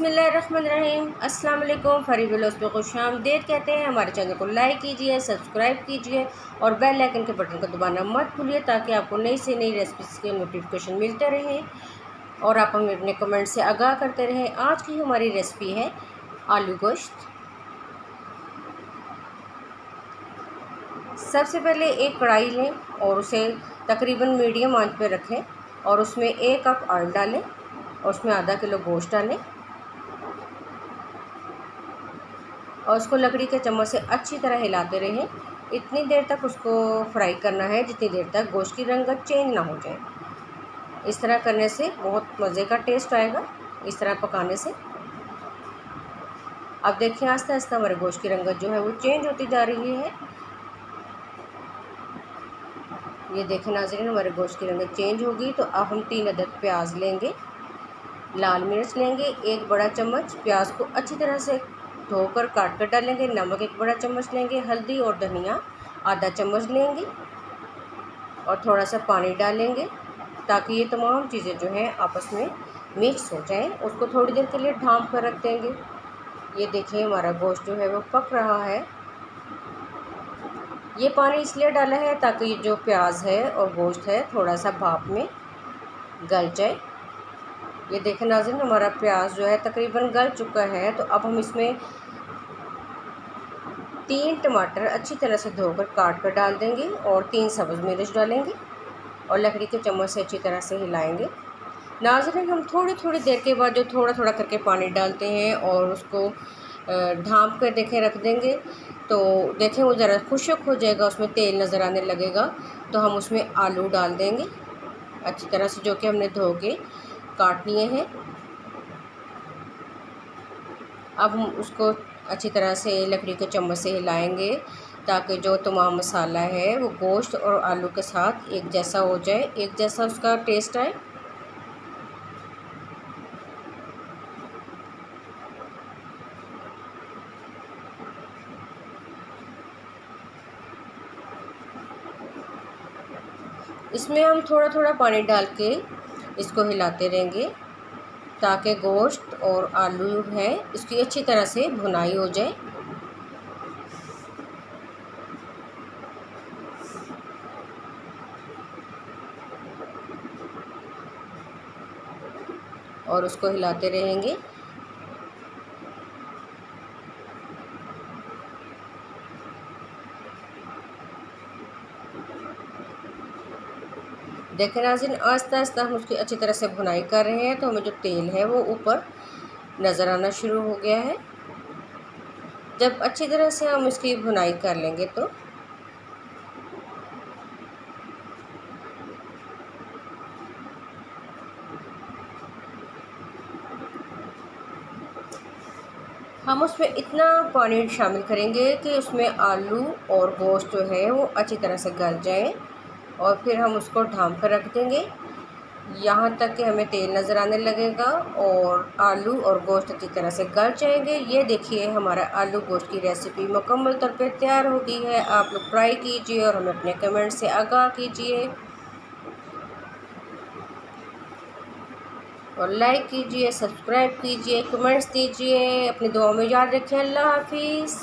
बिस्मिल्लाहिर्रहमानिर्रहीम। अस्सलाम वालेकुम। फरीब व्लॉग्स पे खुशामदीद कहते हैं। हमारे चैनल को लाइक कीजिए, सब्सक्राइब कीजिए और बेल आइकन के बटन को दबाना मत भूलिए ताकि आपको नई से नई रेसिपीज़ के नोटिफिकेशन मिलते रहें और आप हमें अपने कमेंट से आगाह करते रहें। आज की हमारी रेसिपी है आलू गोश्त। सबसे पहले एक कढ़ाई लें और उसे तकरीबन मीडियम आंच पर रखें और उसमें 1 कप ऑयल डालें और उसमें आधा किलो गोश्त डालें और उसको लकड़ी के चम्मच से अच्छी तरह हिलाते रहें। इतनी देर तक उसको फ्राई करना है जितनी देर तक गोश्त की रंगत चेंज ना हो जाए। इस तरह करने से बहुत मज़े का टेस्ट आएगा, इस तरह पकाने से। अब देखिए आस्ते आस्ते हमारे गोश्त की रंगत जो है वो चेंज होती जा रही है। ये देखें नाज़रीन, हमारे गोश्त की रंगत चेंज होगी। तो अब हम 3 अदद प्याज लेंगे, लाल मिर्च लेंगे 1 बड़ा चम्मच। प्याज को अच्छी तरह से धोकर काट कर डालेंगे। नमक 1 बड़ा चम्मच लेंगे। हल्दी और धनिया आधा चम्मच लेंगे और थोड़ा सा पानी डालेंगे ताकि ये तमाम चीज़ें जो हैं आपस में मिक्स हो जाएं। उसको थोड़ी देर के लिए ढाँप कर रख देंगे। ये देखिए हमारा गोश्त जो है वो पक रहा है। ये पानी इसलिए डाला है ताकि जो प्याज है और गोश्त है थोड़ा सा भाप में गल जाए। ये देखें नाज़रीन, हमारा प्याज जो है तकरीबन गल चुका है। तो अब हम इसमें 3 टमाटर अच्छी तरह से धोकर काट कर डाल देंगे और 3 सब्ज़ मिर्च डालेंगे और लकड़ी के चम्मच से अच्छी तरह से हिलाएंगे। नाज़रीन, हम थोड़ी थोड़ी देर के बाद जो थोड़ा थोड़ा करके पानी डालते हैं और उसको ढाँप कर देखें रख देंगे। तो देखें वो ज़रा खुश्क हो जाएगा, उसमें तेल नज़र आने लगेगा। तो हम उसमें आलू डाल देंगे अच्छी तरह से, जो कि हमने धो के काट लिए हैं। अब हम उसको अच्छी तरह से लकड़ी के चम्मच से हिलाएंगे ताकि जो तमाम मसाला है वो गोश्त और आलू के साथ एक जैसा हो जाए, एक जैसा उसका टेस्ट आए। इसमें हम थोड़ा थोड़ा पानी डाल के इसको हिलाते रहेंगे ताकि गोश्त और आलू है इसकी अच्छी तरह से भुनाई हो जाए। और उसको हिलाते रहेंगे। देखें नाज़रीन, आस्ता आस्ता हम उसकी अच्छी तरह से भुनाई कर रहे हैं तो हमें जो तेल है वो ऊपर नज़र आना शुरू हो गया है। जब अच्छी तरह से हम इसकी भुनाई कर लेंगे तो हम उसमें इतना पानी शामिल करेंगे कि उसमें आलू और गोश्त जो है वो अच्छी तरह से गल जाए और फिर हम उसको ढाँप कर रख देंगे यहाँ तक कि हमें तेल नज़र आने लगेगा और आलू और गोश्त अच्छी तरह से गल जाएंगे। ये देखिए हमारा आलू गोश्त की रेसिपी मुकम्मल तौर पे तैयार हो गई है। आप लोग ट्राई कीजिए और हमें अपने कमेंट से आगाह कीजिए और लाइक कीजिए, सब्सक्राइब कीजिए, कमेंट्स दीजिए। अपनी दुआओं में याद रखें। अल्लाह हाफिज़।